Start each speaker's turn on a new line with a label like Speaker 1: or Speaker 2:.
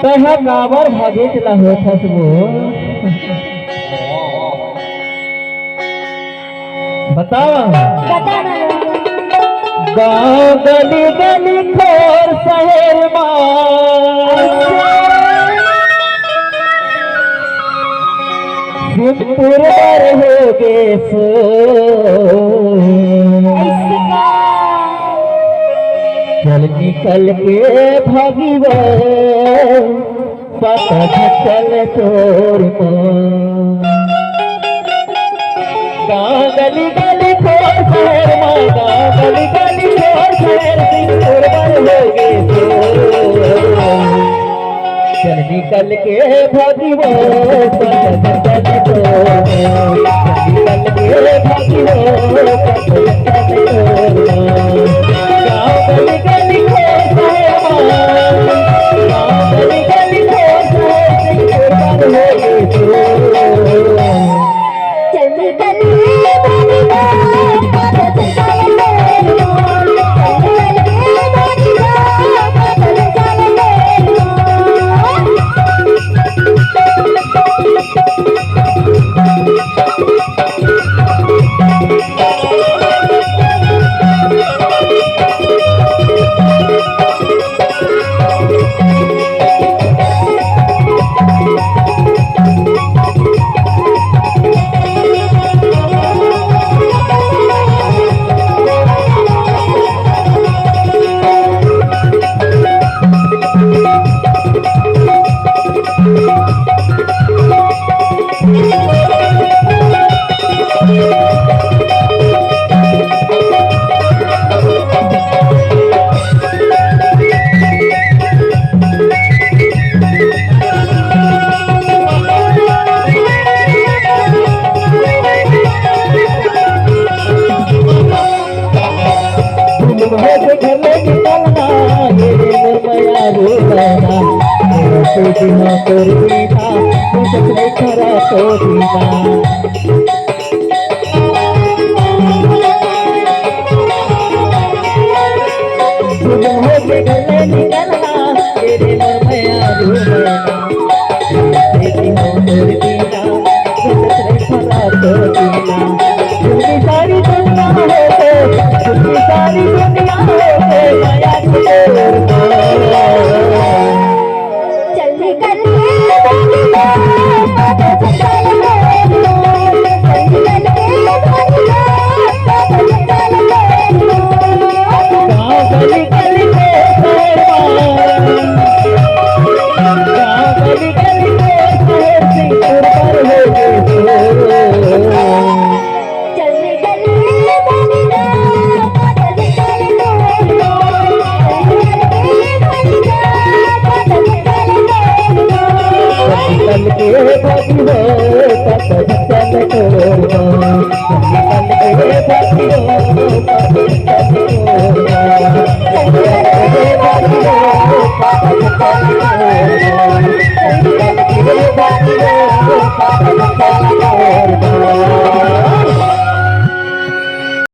Speaker 1: तह कावर भागे चला होत वो बताओ गाँव गली गली खोर शहर सिंहपुर हो गे सो चल निकल के भागीव पता चल तोर गाँव गली गली खोर शहर गाँव गली गली खोर शहर सिंहपुर हो गे सो चल निकल के भागीव पता चल तोर निकल के भागीव पता चल तोर गली गली
Speaker 2: Thank you.